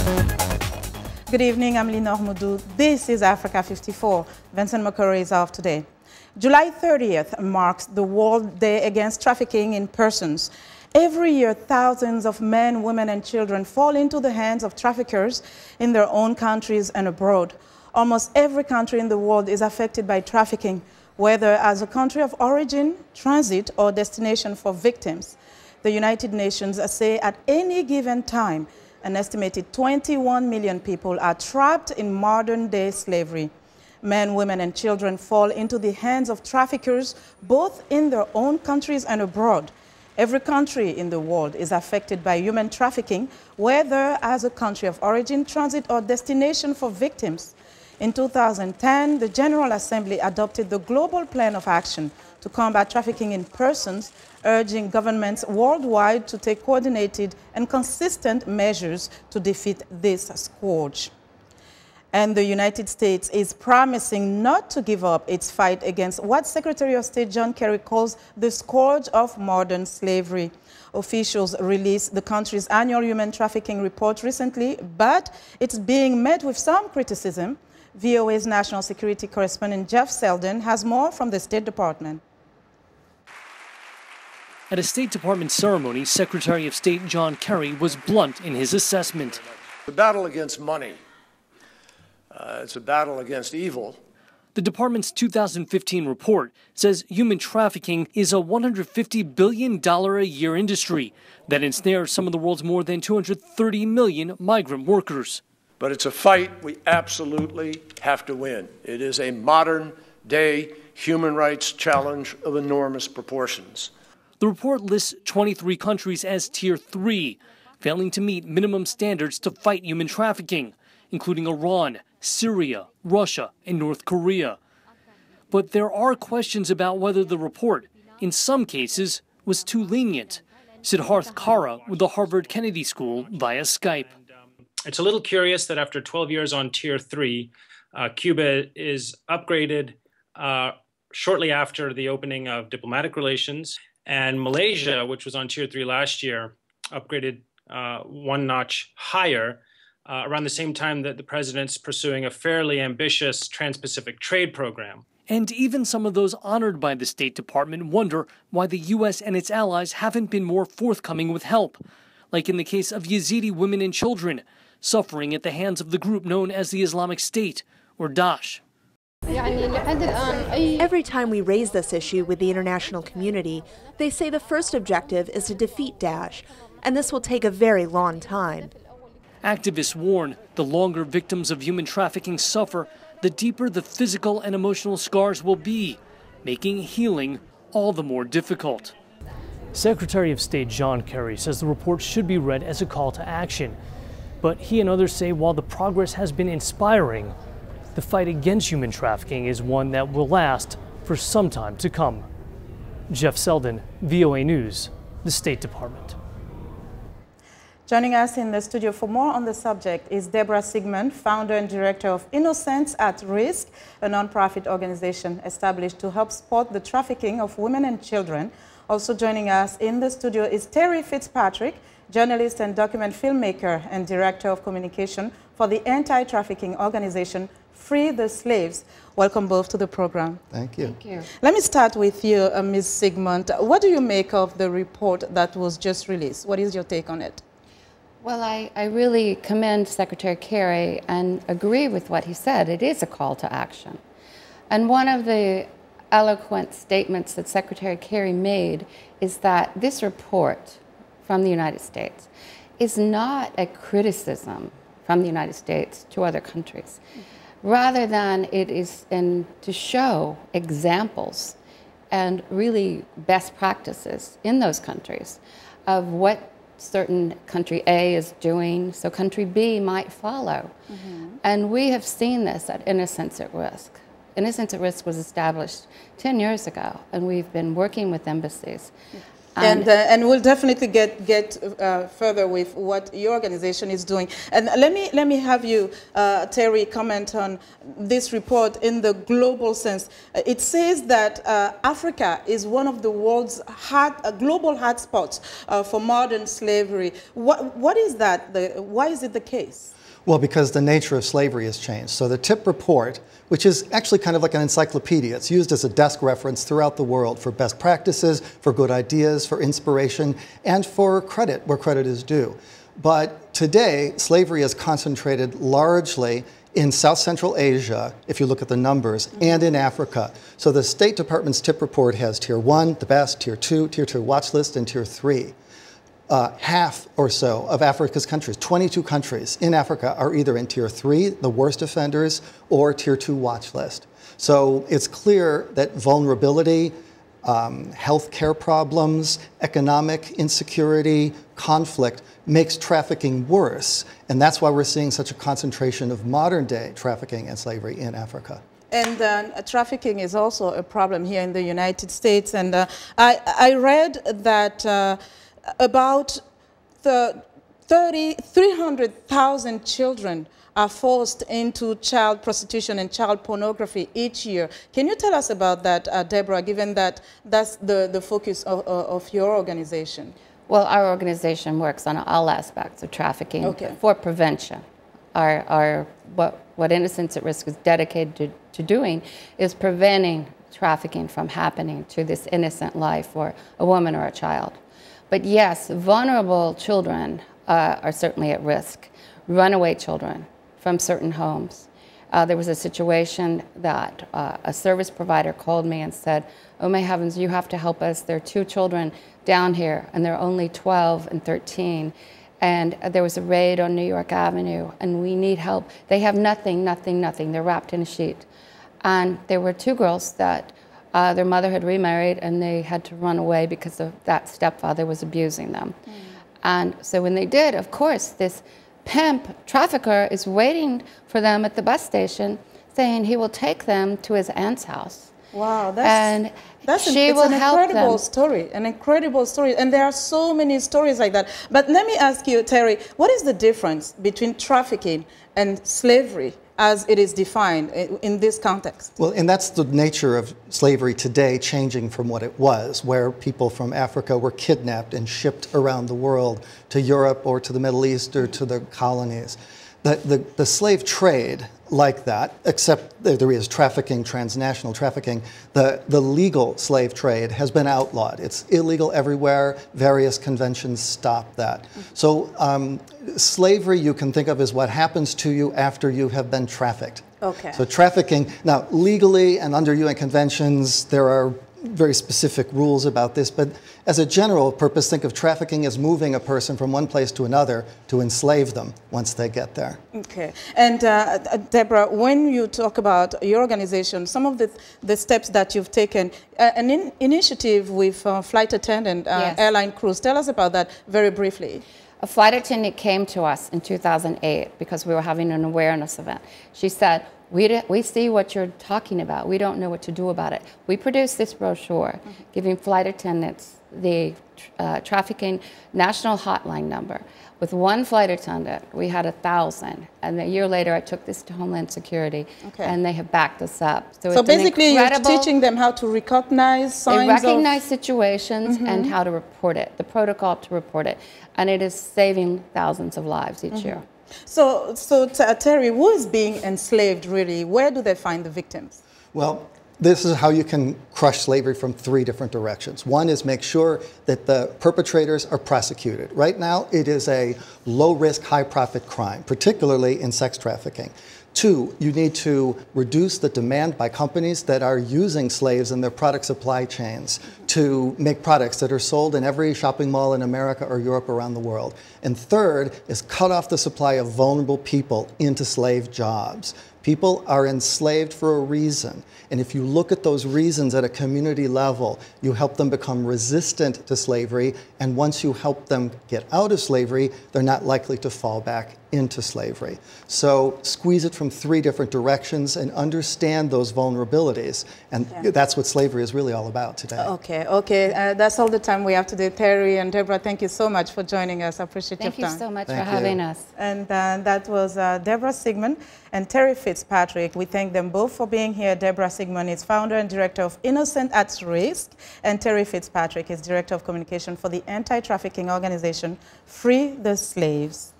Good evening, I'm Linord Moudou. This is Africa 54. Vincent McCurry is off today. July 30th marks the World Day Against Trafficking in Persons. Every year, thousands of men, women, and children fall into the hands of traffickers in their own countries and abroad. Almost every country in the world is affected by trafficking, whether as a country of origin, transit, or destination for victims. The United Nations say at any given time, an estimated 21 million people are trapped in modern-day slavery. Men, women, and children fall into the hands of traffickers, both in their own countries and abroad. Every country in the world is affected by human trafficking, whether as a country of origin, transit, or destination for victims. In 2010, the General Assembly adopted the Global Plan of Action to combat trafficking in persons, urging governments worldwide to take coordinated and consistent measures to defeat this scourge. And the United States is promising not to give up its fight against what Secretary of State John Kerry calls the scourge of modern slavery. Officials released the country's annual human trafficking report recently, but it's being met with some criticism. VOA's national security correspondent Jeff Seldin has more from the State Department. At a State Department ceremony, Secretary of State John Kerry was blunt in his assessment. The battle against money. It's a battle against evil. The department's 2015 report says human trafficking is a $150 billion a year industry that ensnares some of the world's more than 230 million migrant workers. But it's a fight we absolutely have to win. It is a modern-day human rights challenge of enormous proportions. The report lists 23 countries as Tier 3, failing to meet minimum standards to fight human trafficking, including Iran, Syria, Russia, and North Korea. But there are questions about whether the report, in some cases, was too lenient. Siddharth Kara with the Harvard Kennedy School via Skype. It's a little curious that after 12 years on Tier 3, Cuba is upgraded shortly after the opening of diplomatic relations, and Malaysia, which was on Tier 3 last year, upgraded one notch higher around the same time that the president's pursuing a fairly ambitious trans-Pacific trade program. And even some of those honored by the State Department wonder why the U.S. and its allies haven't been more forthcoming with help, like in the case of Yazidi women and children suffering at the hands of the group known as the Islamic State, or Daesh. Every time we raise this issue with the international community, they say the first objective is to defeat Daesh, and this will take a very long time. Activists warn the longer victims of human trafficking suffer, the deeper the physical and emotional scars will be, making healing all the more difficult. Secretary of State John Kerry says the report should be read as a call to action. But he and others say while the progress has been inspiring, the fight against human trafficking is one that will last for some time to come. Jeff Seldin, VOA News, the State Department. Joining us in the studio for more on the subject is Deborah Sigmund, founder and director of Innocence at Risk, a nonprofit organization established to help support the trafficking of women and children. Also joining us in the studio is FitzPatrick, journalist and document filmmaker and director of communication for the anti-trafficking organization Free the Slaves. Welcome both to the program. Thank you. Thank you. Let me start with you, Ms. Sigmund. What do you make of the report that was just released? What is your take on it? Well, I really commend Secretary Kerry and agree with what he said. It is a call to action. And one of the eloquent statements that Secretary Kerry made is that this report from the United States is not a criticism from the United States to other countries. Rather than it is to show examples and really best practices in those countries of what certain country A is doing, so country B might follow. And we have seen this at Innocence at Risk. Innocence at Risk was established 10 years ago, and we've been working with embassies And we'll definitely get further with what your organization is doing. And let me have you, Terry, comment on this report in the global sense. It says that Africa is one of the world's global hotspots for modern slavery. What is that? Why is it the case? Well, because the nature of slavery has changed. So the TIP report, which is actually kind of like an encyclopedia, it's used as a desk reference throughout the world for best practices, for good ideas, for inspiration, and for credit, where credit is due. But today, slavery is concentrated largely in South Central Asia, if you look at the numbers, and in Africa. So the State Department's TIP report has Tier 1, the best, Tier 2 watch list, and Tier 3. Half or so of Africa's countries, 22 countries in Africa, are either in Tier 3, the worst offenders, or Tier 2 watch list. So it's clear that vulnerability, health care problems, economic insecurity, conflict makes trafficking worse. And that's why we're seeing such a concentration of modern-day trafficking and slavery in Africa. And trafficking is also a problem here in the United States. And I read that about 300,000 children are forced into child prostitution and child pornography each year. Can you tell us about that, Deborah, given that that's the focus of your organization? Well, our organization works on all aspects of trafficking for prevention. What Innocence at Risk is dedicated to doing is preventing trafficking from happening to this innocent life for a woman or a child. But yes, vulnerable children are certainly at risk. Runaway children from certain homes. There was a situation that a service provider called me and said, "Oh my heavens, you have to help us. There are 2 children down here, and they're only 12 and 13. And there was a raid on New York Avenue, and we need help. They have nothing, nothing, nothing. They're wrapped in a sheet." And there were 2 girls that their mother had remarried, and they had to run away because of that stepfather was abusing them. And so when they did, of course, this pimp trafficker is waiting for them at the bus station, saying he will take them to his aunt's house. Wow, that's an incredible story, an incredible story. And there are so many stories like that. But let me ask you, Terry, what is the difference between trafficking and slavery as it is defined in this context? Well, and that's the nature of slavery today, changing from what it was, where people from Africa were kidnapped and shipped around the world to Europe or to the Middle East or to the colonies. The slave trade, like that, except there is trafficking, transnational trafficking, the legal slave trade has been outlawed. It's illegal everywhere. Various conventions stop that. So slavery you can think of as what happens to you after you have been trafficked. Okay. So trafficking, now legally and under UN conventions, there are very specific rules about this, but as a general purpose, think of trafficking as moving a person from one place to another to enslave them once they get there. Okay. And Deborah, when you talk about your organization, some of the steps that you've taken, an initiative with flight attendant, airline crews, tell us about that very briefly. A flight attendant came to us in 2008 because we were having an awareness event. She said, we see what you're talking about. We don't know what to do about it. We produced this brochure giving flight attendants the trafficking national hotline number. With one flight attendant, we had 1,000. And a year later, I took this to Homeland Security, and they have backed us up. So basically, you're teaching them how to recognize signs They recognize situations and how to report it, the protocol to report it. And it is saving thousands of lives each year. So Terry, who is being enslaved really? Where do they find the victims? Well, this is how you can crush slavery from 3 different directions. One is make sure that the perpetrators are prosecuted. Right now, it is a low-risk, high-profit crime, particularly in sex trafficking. 2, you need to reduce the demand by companies that are using slaves in their product supply chains to make products that are sold in every shopping mall in America or Europe around the world. And 3rd is cut off the supply of vulnerable people into slave jobs. People are enslaved for a reason. And if you look at those reasons at a community level, you help them become resistant to slavery. And once you help them get out of slavery, they're not likely to fall back into slavery. So squeeze it from 3 different directions and understand those vulnerabilities. And that's what slavery is really all about today. Okay. That's all the time we have today. Terry and Deborah, thank you so much for joining us. I appreciate your time. Thank you so much for having us. And that was Deborah Sigmund and Terry FitzPatrick. We thank them both for being here. Deborah Sigmund is founder and director of Innocent at Risk, and Terry FitzPatrick is director of communication for the anti-trafficking organization Free the Slaves.